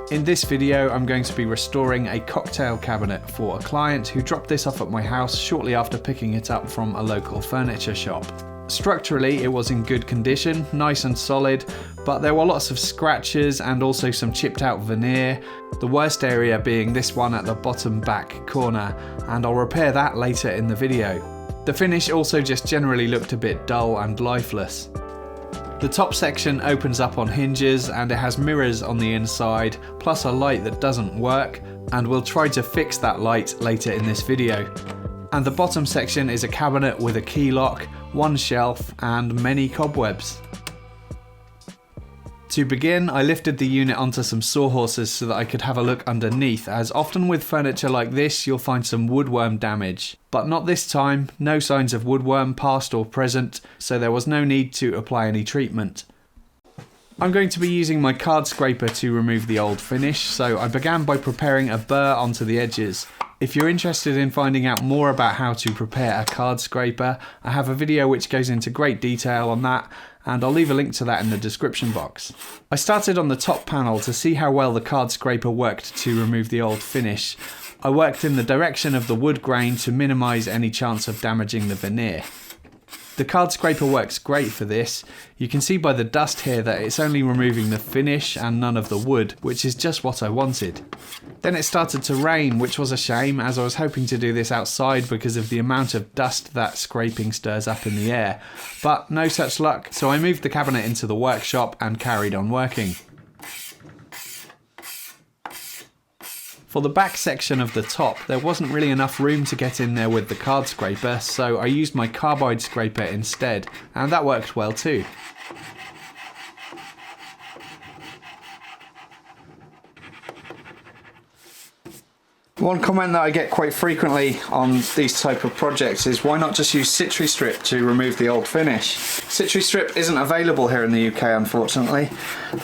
In this video, I'm going to be restoring a cocktail cabinet for a client who dropped this off at my house shortly after picking it up from a local furniture shop. Structurally, it was in good condition, nice and solid, but there were lots of scratches and also some chipped out veneer, the worst area being this one at the bottom back corner, and I'll repair that later in the video. The finish also just generally looked a bit dull and lifeless. The top section opens up on hinges and it has mirrors on the inside, plus a light that doesn't work, and we'll try to fix that light later in this video. And the bottom section is a cabinet with a key lock, one shelf, and many cobwebs. To begin, I lifted the unit onto some sawhorses so that I could have a look underneath, as often with furniture like this you'll find some woodworm damage. But not this time, no signs of woodworm past or present, so there was no need to apply any treatment. I'm going to be using my card scraper to remove the old finish, so I began by preparing a burr onto the edges. If you're interested in finding out more about how to prepare a card scraper, I have a video which goes into great detail on that, and I'll leave a link to that in the description box. I started on the top panel to see how well the card scraper worked to remove the old finish. I worked in the direction of the wood grain to minimise any chance of damaging the veneer. The card scraper works great for this. You can see by the dust here that it's only removing the finish and none of the wood, which is just what I wanted. Then it started to rain, which was a shame as I was hoping to do this outside because of the amount of dust that scraping stirs up in the air. But no such luck, so I moved the cabinet into the workshop and carried on working. For the back section of the top, there wasn't really enough room to get in there with the card scraper, so I used my carbide scraper instead, and that worked well too. One comment that I get quite frequently on these type of projects is why not just use Citri Strip to remove the old finish? Citri Strip isn't available here in the UK, unfortunately.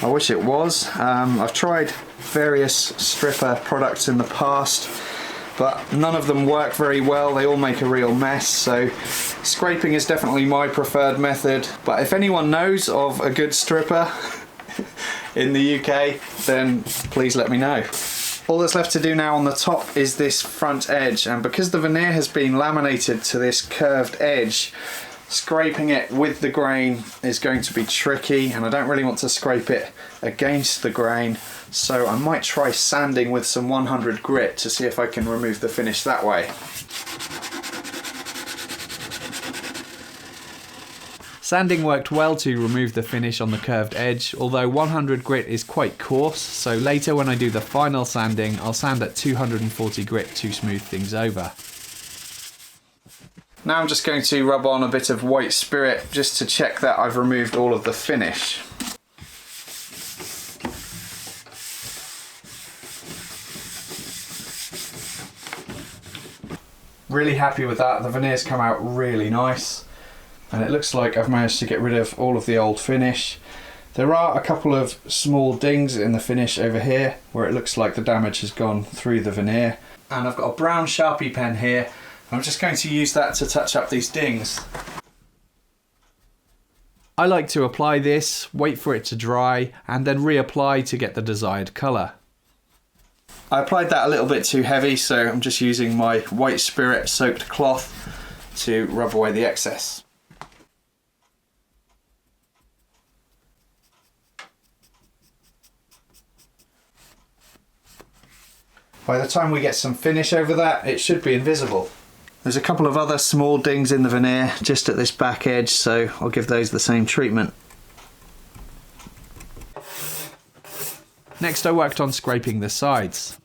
I wish it was. I've tried various stripper products in the past, but none of them work very well. They all make a real mess, so scraping is definitely my preferred method. But if anyone knows of a good stripper in the UK, then please let me know. All that's left to do now on the top is this front edge, and because the veneer has been laminated to this curved edge, scraping it with the grain is going to be tricky, and I don't really want to scrape it against the grain, so I might try sanding with some 100 grit to see if I can remove the finish that way. Sanding worked well to remove the finish on the curved edge, although 100 grit is quite coarse, so later when I do the final sanding, I'll sand at 240 grit to smooth things over. Now I'm just going to rub on a bit of white spirit just to check that I've removed all of the finish. Really happy with that, the veneer's come out really nice. And it looks like I've managed to get rid of all of the old finish. There are a couple of small dings in the finish over here where it looks like the damage has gone through the veneer. And I've got a brown Sharpie pen here. I'm just going to use that to touch up these dings. I like to apply this, wait for it to dry, and then reapply to get the desired colour. I applied that a little bit too heavy, so I'm just using my white spirit soaked cloth to rub away the excess. By the time we get some finish over that, it should be invisible. There's a couple of other small dings in the veneer just at this back edge, so I'll give those the same treatment. Next I worked on scraping the sides.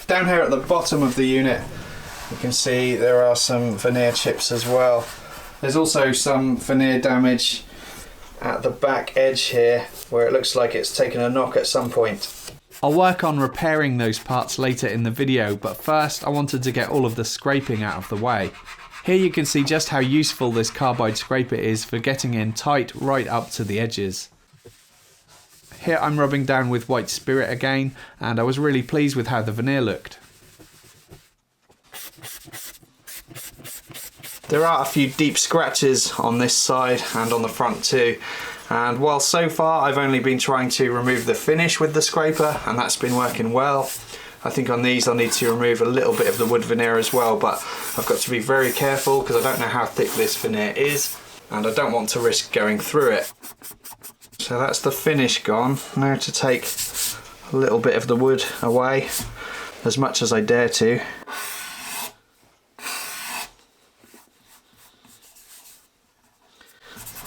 Down here at the bottom of the unit, you can see there are some veneer chips as well. There's also some veneer damage at the back edge here where it looks like it's taken a knock at some point. I'll work on repairing those parts later in the video, but first I wanted to get all of the scraping out of the way. Here you can see just how useful this carbide scraper is for getting in tight right up to the edges. Here I'm rubbing down with white spirit again, and I was really pleased with how the veneer looked. There are a few deep scratches on this side and on the front too. And while so far I've only been trying to remove the finish with the scraper, and that's been working well, I think on these I'll need to remove a little bit of the wood veneer as well, but I've got to be very careful because I don't know how thick this veneer is and I don't want to risk going through it. So that's the finish gone. Now to take a little bit of the wood away, as much as I dare to.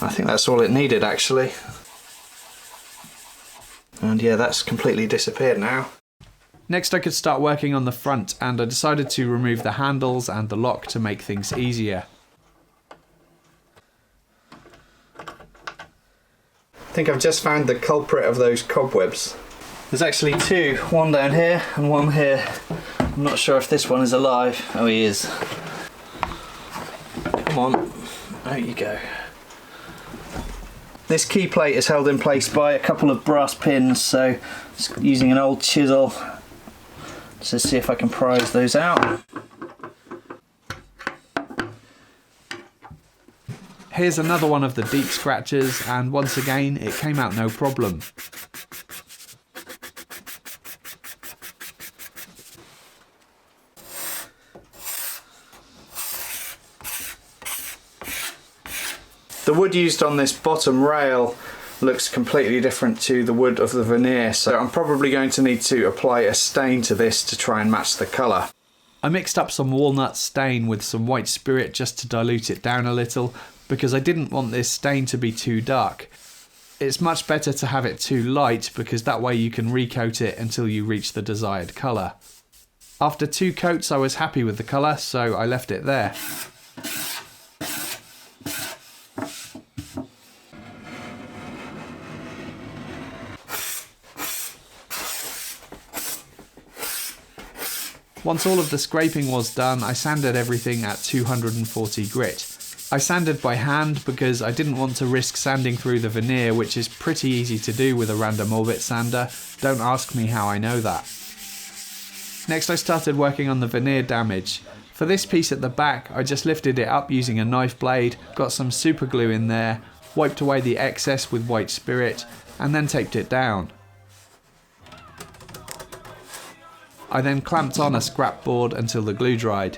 I think that's all it needed actually. And yeah, that's completely disappeared now. Next I could start working on the front, and I decided to remove the handles and the lock to make things easier. I think I've just found the culprit of those cobwebs. There's actually two, one down here and one here. I'm not sure if this one is alive. Oh, he is. Come on, out you go. This key plate is held in place by a couple of brass pins, so just using an old chisel to see if I can prise those out. Here's another one of the deep scratches, and once again it came out no problem. The wood used on this bottom rail looks completely different to the wood of the veneer, so I'm probably going to need to apply a stain to this to try and match the colour. I mixed up some walnut stain with some white spirit just to dilute it down a little, because I didn't want this stain to be too dark. It's much better to have it too light, because that way you can recoat it until you reach the desired colour. After 2 coats I was happy with the colour, so I left it there. Once all of the scraping was done, I sanded everything at 240 grit. I sanded by hand because I didn't want to risk sanding through the veneer, which is pretty easy to do with a random orbit sander. Don't ask me how I know that. Next I started working on the veneer damage. For this piece at the back, I just lifted it up using a knife blade, got some super glue in there, wiped away the excess with white spirit, and then taped it down. I then clamped on a scrap board until the glue dried.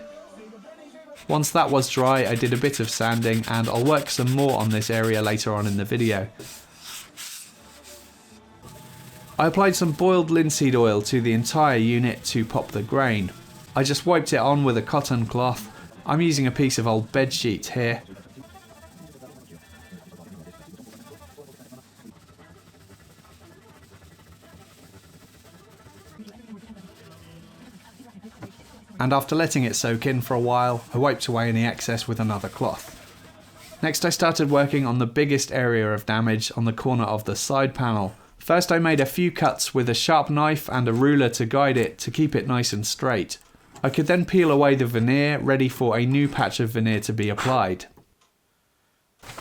Once that was dry, I did a bit of sanding, and I'll work some more on this area later on in the video. I applied some boiled linseed oil to the entire unit to pop the grain. I just wiped it on with a cotton cloth. I'm using a piece of old bed sheet here. And after letting it soak in for a while, I wiped away any excess with another cloth. Next I started working on the biggest area of damage on the corner of the side panel. First I made a few cuts with a sharp knife and a ruler to guide it to keep it nice and straight. I could then peel away the veneer, ready for a new patch of veneer to be applied.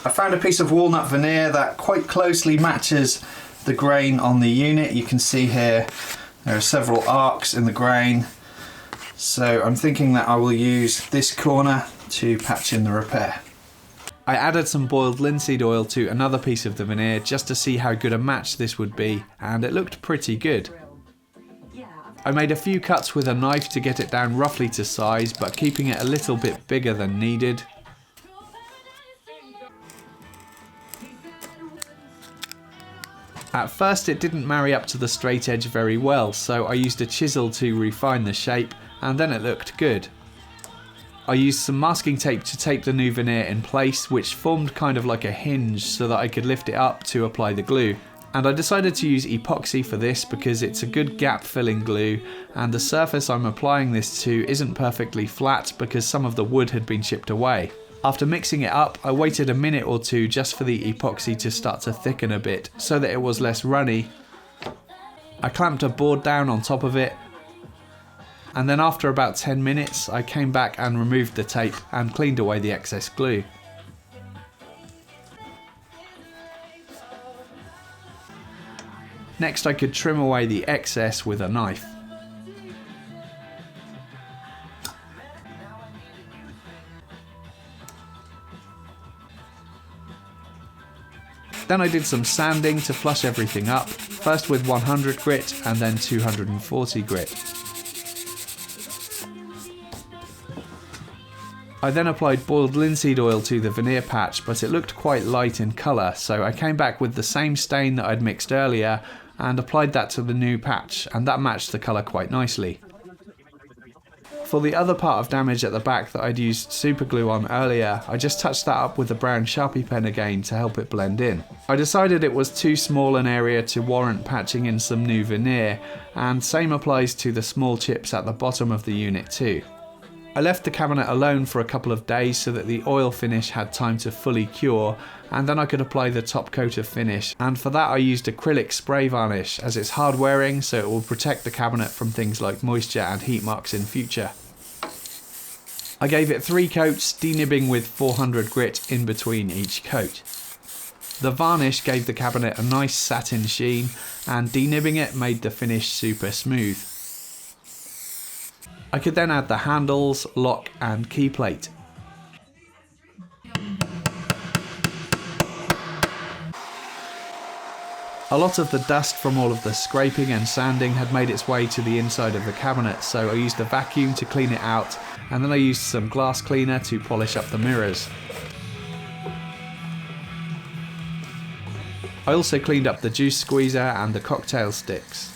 I found a piece of walnut veneer that quite closely matches the grain on the unit. You can see here there are several arcs in the grain. So I'm thinking that I will use this corner to patch in the repair. I added some boiled linseed oil to another piece of the veneer just to see how good a match this would be, and it looked pretty good. I made a few cuts with a knife to get it down roughly to size, but keeping it a little bit bigger than needed. At first it didn't marry up to the straight edge very well, so I used a chisel to refine the shape, and then it looked good. I used some masking tape to tape the new veneer in place, which formed kind of like a hinge so that I could lift it up to apply the glue. And I decided to use epoxy for this because it's a good gap filling glue, and the surface I'm applying this to isn't perfectly flat because some of the wood had been chipped away. After mixing it up, I waited a minute or two just for the epoxy to start to thicken a bit so that it was less runny. I clamped a board down on top of it, and then after about 10 minutes I came back and removed the tape and cleaned away the excess glue. Next I could trim away the excess with a knife. Then I did some sanding to flush everything up, first with 100 grit and then 240 grit. I then applied boiled linseed oil to the veneer patch, but it looked quite light in colour, so I came back with the same stain that I'd mixed earlier and applied that to the new patch, and that matched the colour quite nicely. For the other part of damage at the back that I'd used super glue on earlier, I just touched that up with a brown Sharpie pen again to help it blend in. I decided it was too small an area to warrant patching in some new veneer, and same applies to the small chips at the bottom of the unit too. I left the cabinet alone for a couple of days so that the oil finish had time to fully cure, and then I could apply the top coat of finish, and for that I used acrylic spray varnish as it's hard wearing, so it will protect the cabinet from things like moisture and heat marks in future. I gave it 3 coats, denibbing with 400 grit in between each coat. The varnish gave the cabinet a nice satin sheen, and denibbing it made the finish super smooth. I could then add the handles, lock and key plate. A lot of the dust from all of the scraping and sanding had made its way to the inside of the cabinet, so I used a vacuum to clean it out, and then I used some glass cleaner to polish up the mirrors. I also cleaned up the juice squeezer and the cocktail sticks.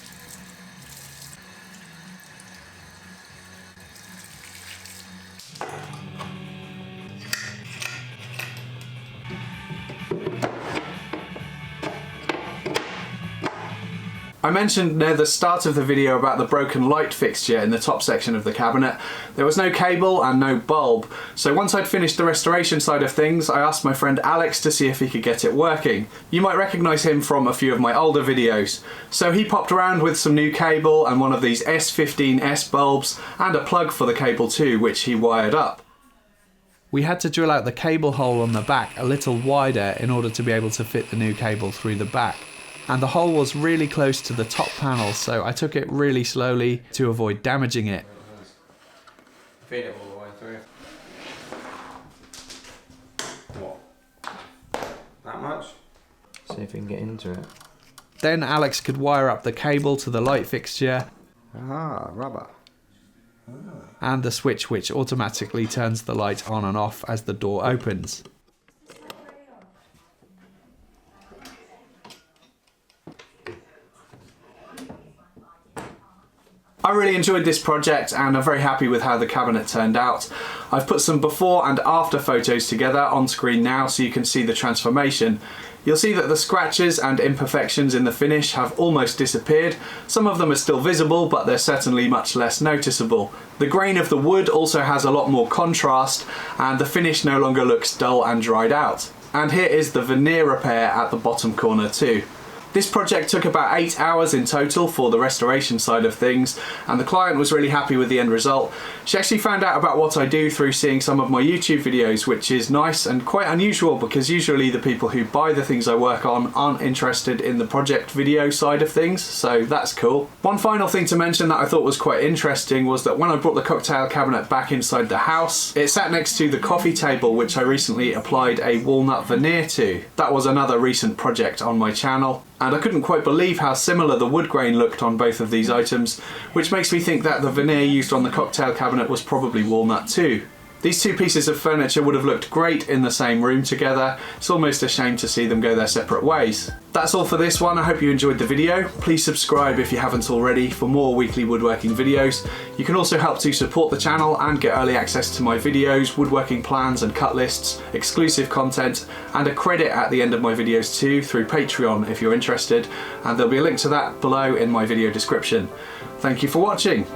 I mentioned near the start of the video about the broken light fixture in the top section of the cabinet. There was no cable and no bulb, so once I'd finished the restoration side of things, I asked my friend Alex to see if he could get it working. You might recognise him from a few of my older videos. So he popped around with some new cable and one of these S15S bulbs and a plug for the cable too, which he wired up. We had to drill out the cable hole on the back a little wider in order to be able to fit the new cable through the back. And the hole was really close to the top panel, so I took it really slowly to avoid damaging it. Feed it all the way through. What? That much? See if we can get into it. Then Alex could wire up the cable to the light fixture. Ah, rubber. And the switch which automatically turns the light on and off as the door opens. I really enjoyed this project and I'm very happy with how the cabinet turned out. I've put some before and after photos together on screen now so you can see the transformation. You'll see that the scratches and imperfections in the finish have almost disappeared. Some of them are still visible, but they're certainly much less noticeable. The grain of the wood also has a lot more contrast and the finish no longer looks dull and dried out. And here is the veneer repair at the bottom corner too. This project took about 8 hours in total for the restoration side of things, and the client was really happy with the end result. She actually found out about what I do through seeing some of my YouTube videos, which is nice and quite unusual because usually the people who buy the things I work on aren't interested in the project video side of things, so that's cool. One final thing to mention that I thought was quite interesting was that when I brought the cocktail cabinet back inside the house, it sat next to the coffee table which I recently applied a walnut veneer to. That was another recent project on my channel. And I couldn't quite believe how similar the wood grain looked on both of these items, which makes me think that the veneer used on the cocktail cabinet was probably walnut too. These two pieces of furniture would have looked great in the same room together. It's almost a shame to see them go their separate ways. That's all for this one. I hope you enjoyed the video. Please subscribe if you haven't already for more weekly woodworking videos. You can also help to support the channel and get early access to my videos, woodworking plans and cut lists, exclusive content, and a credit at the end of my videos too through Patreon if you're interested. And there'll be a link to that below in my video description. Thank you for watching.